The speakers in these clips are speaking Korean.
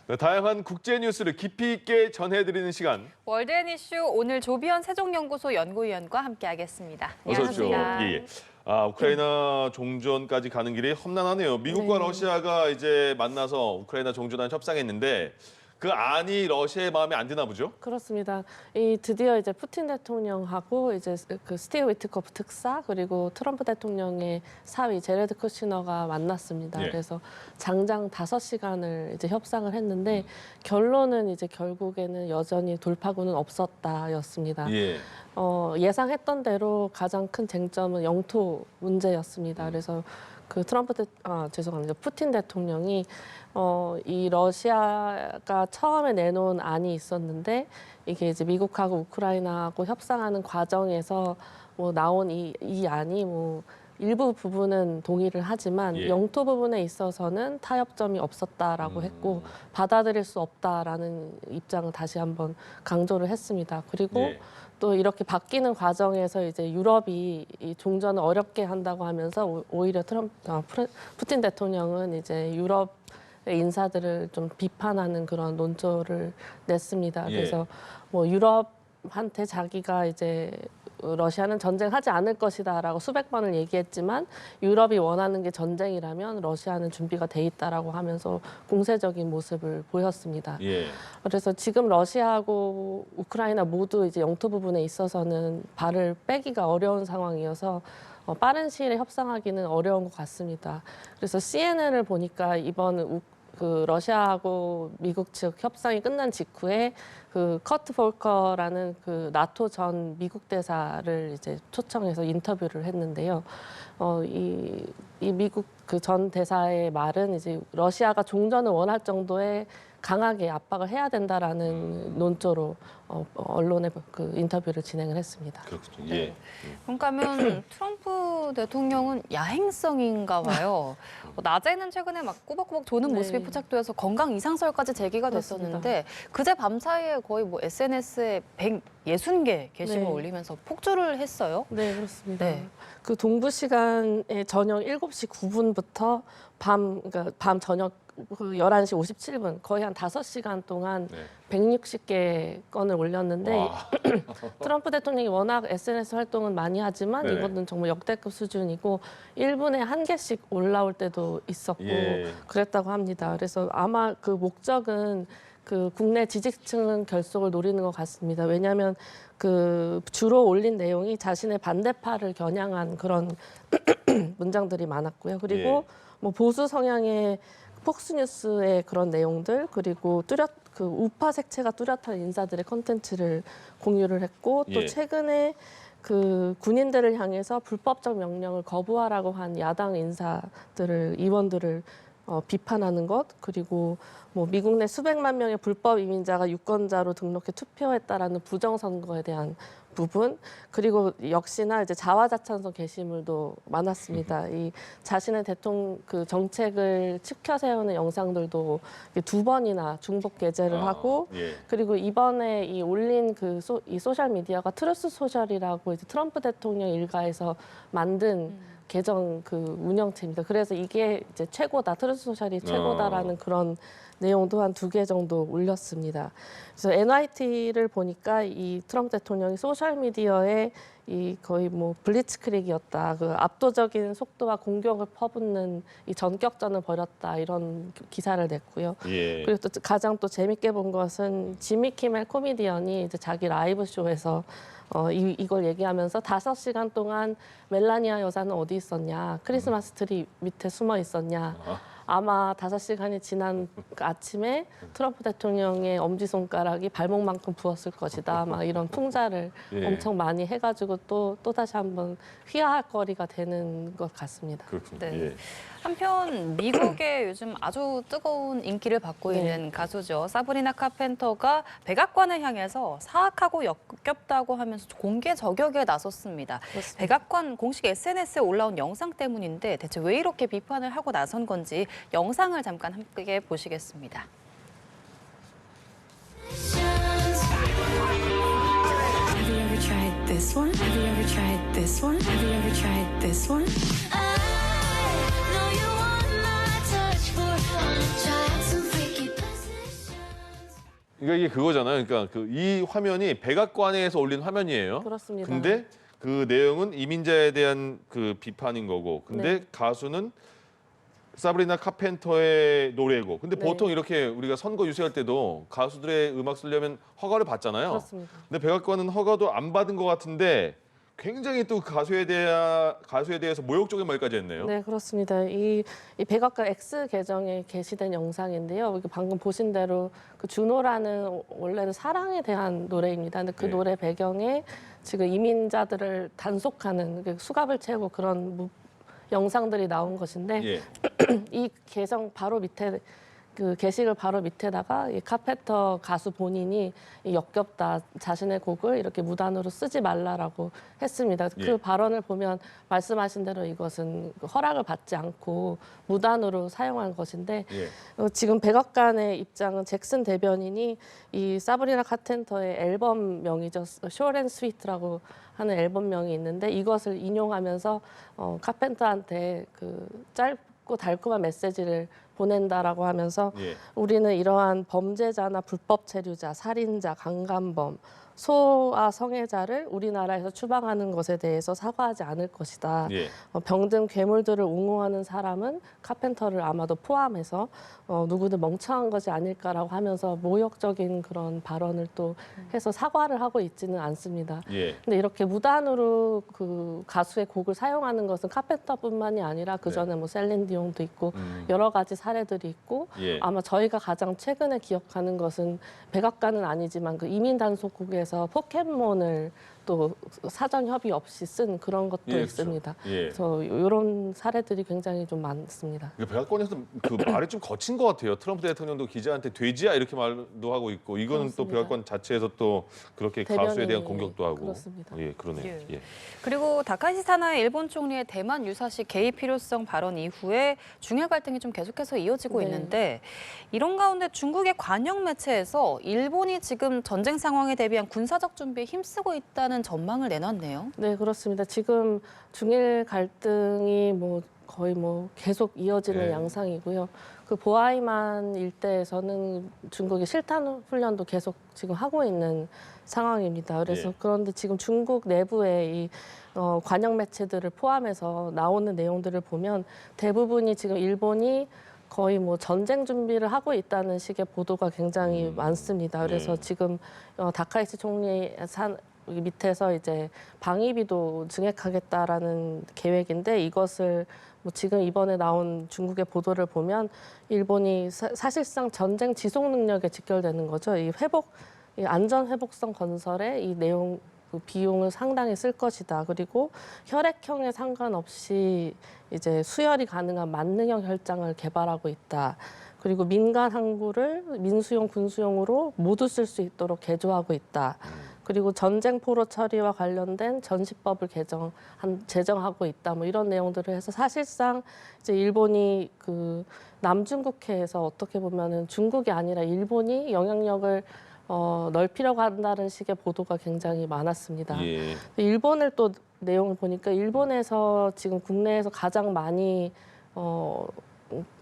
네, 다양한 국제 뉴스를 깊이 있게 전해드리는 시간. 월드앤 이슈 오늘 조비현 세종연구소 연구위원과 함께하겠습니다. 어서 오십시오. 안녕하십니까. 예. 우크라이나 종전까지 가는 길이 험난하네요. 미국과 네. 러시아가 이제 만나서 우크라이나 종전안 협상했는데 그 안이 러시아의 마음에 안 드나 보죠? 그렇습니다. 드디어 이제 푸틴 대통령하고 이제 그 스티브 위트코프 특사 그리고 트럼프 대통령의 사위 제레드 쿠시너가 만났습니다. 예. 그래서 장장 5시간을 이제 협상을 했는데 결론은 이제 결국에는 여전히 돌파구는 없었다였습니다. 예. 예상했던 대로 가장 큰 쟁점은 영토 문제였습니다. 그래서 그 죄송합니다. 푸틴 대통령이 이 러시아가 처음에 내놓은 안이 있었는데 이게 이제 미국하고 우크라이나하고 협상하는 과정에서 뭐 나온 이 안이 뭐 일부 부분은 동의를 하지만 예. 영토 부분에 있어서는 타협점이 없었다라고 했고 받아들일 수 없다라는 입장을 다시 한번 강조를 했습니다. 그리고 예. 또 이렇게 바뀌는 과정에서 이제 유럽이 이 종전을 어렵게 한다고 하면서 오히려 푸틴 대통령은 이제 유럽의 인사들을 좀 비판하는 그런 논조를 냈습니다. 예. 그래서 뭐 유럽한테 자기가 이제 러시아는 전쟁하지 않을 것이다라고 수백 번을 얘기했지만 유럽이 원하는 게 전쟁이라면 러시아는 준비가 돼 있다라고 하면서 공세적인 모습을 보였습니다. 예. 그래서 지금 러시아하고 우크라이나 모두 이제 영토 부분에 있어서는 발을 빼기가 어려운 상황이어서 빠른 시일에 협상하기는 어려운 것 같습니다. 그래서 CNN을 보니까 이번 그 러시아하고 미국 측 협상이 끝난 직후에 그 커트 볼커라는 그 나토 전 미국 대사를 이제 초청해서 인터뷰를 했는데요. 이 미국 그 전 대사의 말은 이제 러시아가 종전을 원할 정도의 강하게 압박을 해야 된다라는 논조로 언론에 그 인터뷰를 진행을 했습니다. 그렇군요. 예. 그러니까 하면 트럼프 대통령은 야행성인가 봐요. 낮에는 최근에 막 꾸벅꾸벅 도는 네. 모습이 포착되어서 건강 이상설까지 제기가 됐었는데 그제 밤 사이에 거의 뭐 SNS에 160개 게시물 네. 올리면서 폭주를 했어요. 네, 그렇습니다. 네. 그 동부 시간에 저녁 7시 9분부터 그러니까 밤 저녁 그 11시 57분 거의 한 5시간 동안 네. 160개 건을 올렸는데 와. 트럼프 대통령이 워낙 SNS 활동은 많이 하지만 네. 이거는 정말 역대급 수준이고 1분에 1개씩 올라올 때도 있었고 예. 그랬다고 합니다. 그래서 아마 그 목적은 그 국내 지지층 결속을 노리는 것 같습니다. 왜냐하면 그 주로 올린 내용이 자신의 반대파를 겨냥한 그런 문장들이 많았고요. 그리고 예. 뭐 보수 성향의 폭스뉴스의 그런 내용들 그리고 그 우파 색채가 뚜렷한 인사들의 콘텐츠를 공유를 했고 또 예. 최근에 그 군인들을 향해서 불법적 명령을 거부하라고 한 야당 의원들을 비판하는 것 그리고 뭐 미국 내 수백만 명의 불법 이민자가 유권자로 등록해 투표했다라는 부정선거에 대한 부분 그리고 역시나 이제 자화자찬성 게시물도 많았습니다. 이 자신의 그 정책을 치켜 세우는 영상들도 2번이나 중복 게재를 하고 예. 그리고 이번에 이 올린 이 소셜 미디어가 트루스 소셜이라고 이제 트럼프 대통령 일가에서 만든 계정 그 운영체입니다. 그래서 이게 이제 최고다, 트루스 소셜이 최고다라는 그런 내용도 한 2개 정도 올렸습니다. 그래서 NYT를 보니까 이 트럼프 대통령이 소셜 미디어에 이 거의 뭐 블리츠크릭이었다, 그 압도적인 속도와 공격을 퍼붓는 이 전격전을 벌였다 이런 기사를 냈고요. 예. 그리고 또 가장 또 재밌게 본 것은 지미 키멜 코미디언이 이제 자기 라이브 쇼에서 이걸 얘기하면서 5시간 동안 멜라니아 여사는 어디 있었냐, 크리스마스 트리 밑에 숨어 있었냐. 아마 5시간이 지난 그 아침에 트럼프 대통령의 엄지손가락이 발목만큼 부었을 것이다. 막 이런 풍자를 예. 엄청 많이 해가지고 또 다시 한번 휘하할 거리가 되는 것 같습니다. 그렇군요. 네. 예. 한편 미국에 요즘 아주 뜨거운 인기를 받고 네. 있는 가수죠. 사브리나 카펜터가 백악관을 향해서 사악하고 역겹다고 하면서 공개 저격에 나섰습니다. 그렇습니다. 백악관 공식 SNS에 올라온 영상 때문인데 대체 왜 이렇게 비판을 하고 나선 건지 영상을 잠깐 함께 보시겠습니다. Have you ever tried this one? Have you ever tried this one? Have you ever tried this one? I know you want my touch for trying some freaky business. 이게 그거잖아요. 그러니까 그 이 화면이 백악관에서 올린 화면이에요. 그렇습니다. 근데 그 내용은 이민자에 대한 그 비판인 거고. 근데 네. 가수는 사브리나 카펜터의 노래고. 근데 네. 보통 이렇게 우리가 선거 유세할 때도 가수들의 음악 쓰려면 허가를 받잖아요. 그렇습니다. 근데 백악관은 허가도 안 받은 것 같은데 굉장히 또 가수에 대해서 모욕적인 말까지 했네요. 네, 그렇습니다. 이 백악관 X 계정에 게시된 영상인데요. 이게 방금 보신 대로 그 준호라는 원래는 사랑에 대한 노래입니다. 근데 그 네. 노래 배경에 지금 이민자들을 단속하는 그 수갑을 채우고 그런 영상들이 나온 것인데 예. 이 계정 바로 밑에 그 게시글 바로 밑에다가 이 카펜터 가수 본인이 이 역겹다 자신의 곡을 이렇게 무단으로 쓰지 말라라고 했습니다. 예. 그 발언을 보면 말씀하신 대로 이것은 허락을 받지 않고 무단으로 사용한 것인데 예. 지금 백악관의 입장은 잭슨 대변인이 이 사브리나 카펜터의 앨범명이죠. 쇼 앤 스위트라고 하는 앨범명이 있는데 이것을 인용하면서 카펜터한테 그 짧고 달콤한 메시지를 보낸다라고 하면서 예. 우리는 이러한 범죄자나 불법 체류자, 살인자, 강간범, 소아 성애자를 우리나라에서 추방하는 것에 대해서 사과하지 않을 것이다. 예. 병든 괴물들을 옹호하는 사람은 카펜터를 아마도 포함해서 누구든 멍청한 것이 아닐까라고 하면서 모욕적인 그런 발언을 또 해서 사과를 하고 있지는 않습니다. 예. 근데 이렇게 무단으로 그 가수의 곡을 사용하는 것은 카펜터뿐만이 아니라 그 전에 뭐 셀린 디온도 있고 여러 가지 사례들이 있고 예. 아마 저희가 가장 최근에 기억하는 것은 백악관은 아니지만 그 이민 단속국에서 포켓몬을 또 사전 협의 없이 쓴 그런 것도 예, 있습니다. 그렇죠. 예. 그래서 이런 사례들이 굉장히 좀 많습니다. 이거 백악관에서 그 말이 좀 거친 것 같아요. 트럼프 대통령도 기자한테 돼지야 이렇게 말도 하고 있고 이거는 또 그렇습니다. 백악관 자체에서 또 그렇게 가수에 대한 대변인이 공격도 하고. 그렇습니다. 예, 그러네요. 예. 예. 그리고 다카시 사나의 일본 총리의 대만 유사시 개입 필요성 발언 이후에 중일 갈등이 좀 계속해서 이어지고 네. 있는데 이런 가운데 중국의 관영 매체에서 일본이 지금 전쟁 상황에 대비한 군사적 준비에 힘쓰고 있다는 전망을 내놨네요. 네, 그렇습니다. 지금 중일 갈등이 뭐 거의 뭐 계속 이어지는 네. 양상이고요. 그 보아이만 일대에서는 중국이 실탄 훈련도 계속 지금 하고 있는 상황입니다. 그래서 예. 그런데 지금 중국 내부의 이 관영 매체들을 포함해서 나오는 내용들을 보면 대부분이 지금 일본이 거의 뭐 전쟁 준비를 하고 있다는 식의 보도가 굉장히 많습니다. 그래서 네. 지금 다카이치 총리 여기 밑에서 이제 방위비도 증액하겠다라는 계획인데 이것을 뭐 지금 이번에 나온 중국의 보도를 보면 일본이 사실상 전쟁 지속 능력에 직결되는 거죠. 이 안전 회복성 건설에 이 내용 그 비용을 상당히 쓸 것이다. 그리고 혈액형에 상관없이 이제 수혈이 가능한 만능형 혈장을 개발하고 있다. 그리고 민간 항구를 민수용, 군수용으로 모두 쓸 수 있도록 개조하고 있다. 그리고 전쟁 포로 처리와 관련된 전시법을 제정하고 있다. 뭐 이런 내용들을 해서 사실상 이제 일본이 그 남중국해에서 어떻게 보면은 중국이 아니라 일본이 영향력을 넓히려고 한다는 식의 보도가 굉장히 많았습니다. 예. 일본을 또 내용을 보니까 일본에서 지금 국내에서 가장 많이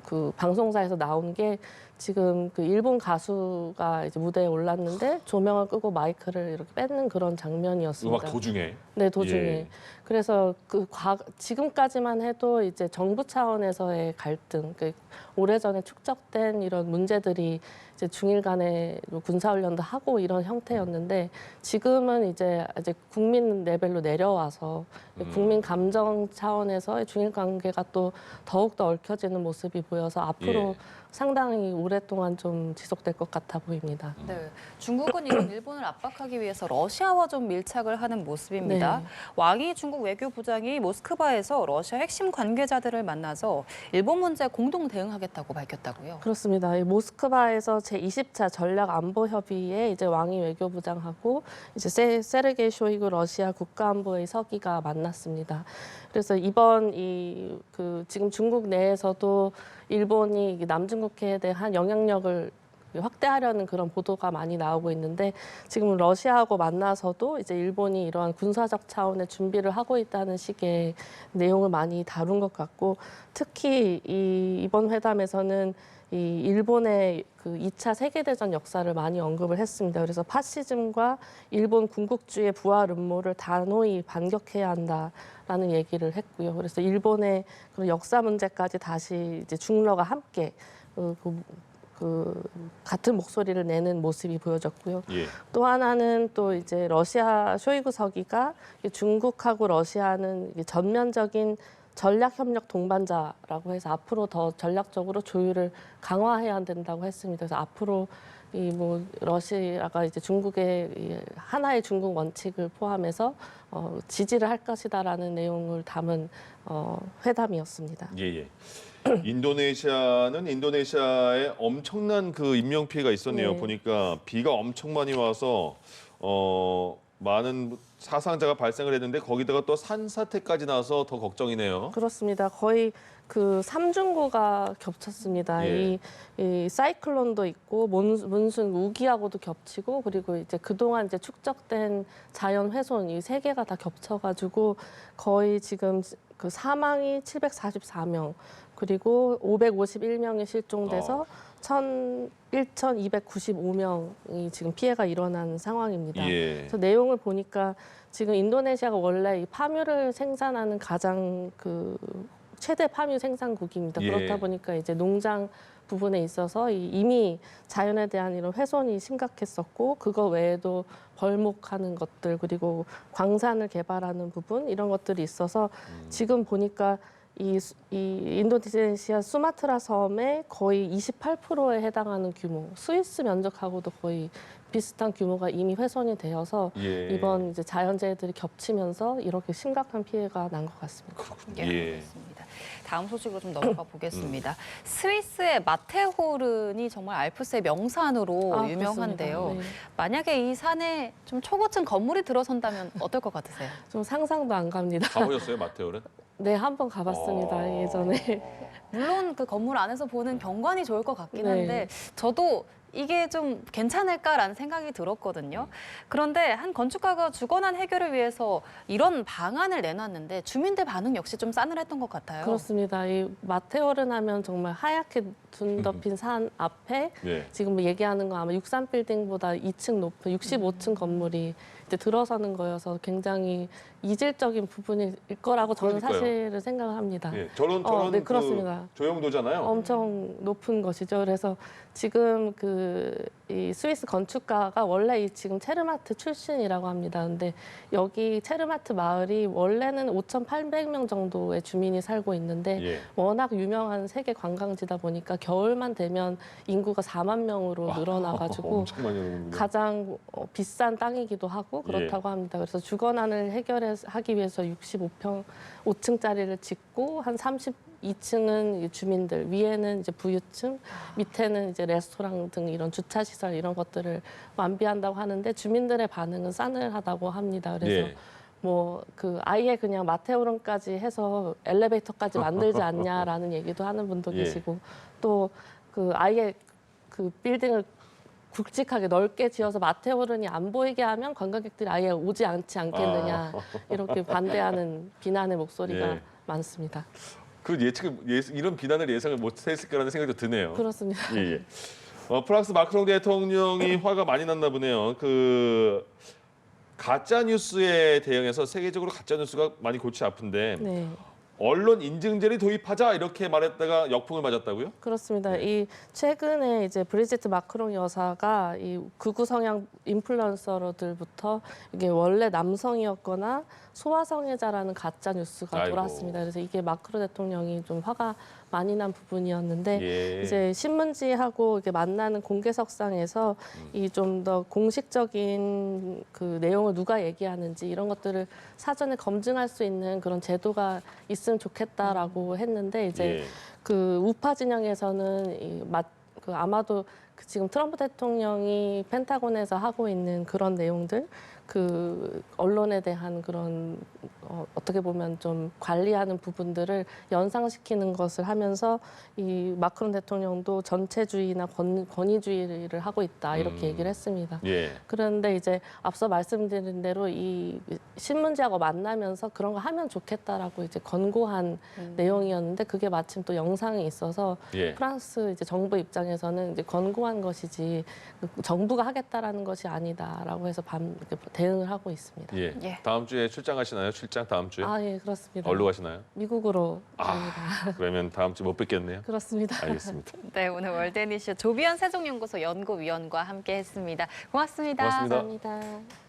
그 방송사에서 나온 게 지금 그 일본 가수가 이제 무대에 올랐는데 조명을 끄고 마이크를 이렇게 뺏는 그런 장면이었습니다. 음악 도중에. 네, 도중에. 예. 그래서 지금까지만 해도 이제 정부 차원에서의 갈등, 그 오래전에 축적된 이런 문제들이 이제 중일 간의 군사훈련도 하고 이런 형태였는데 지금은 이제 국민 레벨로 내려와서 국민 감정 차원에서의 중일 관계가 또 더욱더 얽혀지는 모습이 보여서 앞으로 예. 상당히 오랫동안 좀 지속될 것 같아 보입니다. 네, 중국은 이런 일본을 압박하기 위해서 러시아와 좀 밀착을 하는 모습입니다. 네. 왕이 중국 외교부장이 모스크바에서 러시아 핵심 관계자들을 만나서 일본 문제 공동 대응하겠다고 밝혔다고요. 그렇습니다. 이 모스크바에서 제20차 전략안보협의회 이제 왕이 외교부장하고 이제 세르게이 쇼이구 러시아 국가안보의 서기가 만났습니다. 그래서 이번 지금 중국 내에서도 일본이 남중국해에 대한 영향력을 확대하려는 그런 보도가 많이 나오고 있는데 지금 러시아하고 만나서도 이제 일본이 이러한 군사적 차원의 준비를 하고 있다는 식의 내용을 많이 다룬 것 같고 특히 이번 회담에서는 이 일본의 그 2차 세계대전 역사를 많이 언급을 했습니다. 그래서 파시즘과 일본 군국주의의 부활 음모를 단호히 반격해야 한다라는 얘기를 했고요. 그래서 일본의 그런 역사 문제까지 다시 이제 중러가 함께 같은 목소리를 내는 모습이 보여졌고요. 예. 또 하나는 또 이제 러시아 쇼이구 서기가 중국하고 러시아는 전면적인 전략 협력 동반자라고 해서 앞으로 더 전략적으로 조율을 강화해야 된다고 했습니다. 그래서 앞으로 이 뭐 러시아가 이제 중국의 이 하나의 중국 원칙을 포함해서 지지를 할 것이다라는 내용을 담은 회담이었습니다. 예, 예. 인도네시아는 인도네시아에 엄청난 그 인명 피해가 있었네요. 네. 보니까 비가 엄청 많이 와서 많은 사상자가 발생을 했는데 거기다가 또 산사태까지 나서 더 걱정이네요. 그렇습니다. 거의 그 삼중고가 겹쳤습니다. 예. 이 사이클론도 있고 몬순 우기하고도 겹치고 그리고 이제 그동안 이제 축적된 자연 훼손 이 세 개가 다 겹쳐가지고 거의 지금 그 사망이 744명 그리고 551명이 실종돼서 1,295명이 지금 피해가 일어난 상황입니다. 예. 그래서 내용을 보니까 지금 인도네시아가 원래 이 파묘를 생산하는 가장 그 최대 파묘 생산국입니다. 예. 그렇다 보니까 이제 농장 부분에 있어서 이미 자연에 대한 이런 훼손이 심각했었고 그거 외에도 벌목하는 것들 그리고 광산을 개발하는 부분 이런 것들이 있어서 지금 보니까 이 인도네시아 수마트라 섬의 거의 28%에 해당하는 규모, 스위스 면적하고도 거의 비슷한 규모가 이미 훼손이 되어서 예. 이번 이제 자연재해들이 겹치면서 이렇게 심각한 피해가 난 것 같습니다. 예, 예. 알겠습니다. 다음 소식으로 좀 넘어가 보겠습니다. 스위스의 마테호른이 정말 알프스의 명산으로 유명한데요. 그렇습니다. 네. 만약에 이 산에 좀 초고층 건물이 들어선다면 어떨 것 같으세요? 좀 상상도 안 갑니다. 가보셨어요, 마테오는? 네, 한 번 가봤습니다. 예전에. 물론 그 건물 안에서 보는 경관이 좋을 것 같긴 네. 한데 저도 이게 좀 괜찮을까라는 생각이 들었거든요. 그런데 한 건축가가 주거난 해결을 위해서 이런 방안을 내놨는데 주민들 반응 역시 좀 싸늘했던 것 같아요. 그렇습니다. 이 마테오른 하면 정말 하얗게 둔 덮인 산 앞에 네. 지금 얘기하는 거 아마 63빌딩보다 2층 높은 65층 건물이 이제 들어서는 거여서 굉장히 이질적인 부분일 거라고 저는 그러니까요. 사실은 생각을 합니다. 예. 저런 네, 그 그렇습니다. 조형도잖아요. 엄청 높은 것이죠. 그래서 지금 이 스위스 건축가가 원래 이 지금 체르마트 출신이라고 합니다. 근데 여기 체르마트 마을이 원래는 5,800명 정도의 주민이 살고 있는데 예. 워낙 유명한 세계 관광지다 보니까 겨울만 되면 인구가 4만 명으로 늘어나가지고 엄청 많이 오는군요. 가장 비싼 땅이기도 하고 그렇다고 합니다. 그래서 주거난을 해결하기 위해서 5층짜리를 짓고 한 32층은 주민들, 위에는 이제 부유층, 밑에는 이제 레스토랑 등 이런 주차 시설 이런 것들을 완비한다고 하는데 주민들의 반응은 싸늘하다고 합니다. 그래서 예. 뭐 그 아예 그냥 마테오른까지 해서 엘리베이터까지 만들지 않냐라는 얘기도 하는 분도 예. 계시고 또 그 아예 그 빌딩을 굵직하게 넓게 지어서 마테오른이 안 보이게 하면 관광객들이 아예 오지 않겠느냐 이렇게 반대하는 비난의 목소리가 예. 많습니다. 그 이런 비난을 예상을 못했을 거라는 생각도 드네요. 그렇습니다. 예, 예. 프랑스 마크롱 대통령이 화가 많이 났나 보네요. 그 가짜 뉴스에 대응해서 세계적으로 가짜 뉴스가 많이 골치 아픈데 네. 언론 인증제를 도입하자 이렇게 말했다가 역풍을 맞았다고요? 그렇습니다. 이 최근에 이제 브리지트 마크롱 여사가 이 극우 성향 인플루언서들부터 이게 원래 남성이었거나 소아성애자라는 가짜 뉴스가 아이고. 돌았습니다. 그래서 이게 마크롱 대통령이 좀 화가 많이 난 부분이었는데 예. 이제 신문지하고 이렇게 만나는 공개석상에서 이 좀 더 공식적인 그 내용을 누가 얘기하는지 이런 것들을 사전에 검증할 수 있는 그런 제도가 있으면 좋겠다라고 했는데 이제 예. 그 우파 진영에서는 아마도 지금 트럼프 대통령이 펜타곤에서 하고 있는 그런 내용들, 그 언론에 대한 그런 어떻게 보면 좀 관리하는 부분들을 연상시키는 것을 하면서 이 마크롱 대통령도 전체주의나 권위주의를 하고 있다 이렇게 얘기를 했습니다. 예. 그런데 이제 앞서 말씀드린 대로 이 신문지하고 만나면서 그런 거 하면 좋겠다라고 이제 권고한 내용이었는데 그게 마침 또 영상이 있어서 예. 프랑스 이제 정부 입장에서는 이제 권고한 것이지 정부가 하겠다라는 것이 아니다라고 해서 대응을 하고 있습니다. 예. 예. 다음 주에 출장 가시나요? 출장 다음 주에? 아, 예, 그렇습니다. 어디로 가시나요? 미국으로 갑니다. 그러면 다음 주 못 뵙겠네요. 그렇습니다. 알겠습니다. 네, 오늘 월드니쇼 조비현 세종연구소 연구위원과 함께했습니다. 고맙습니다. 고맙습니다. 감사합니다.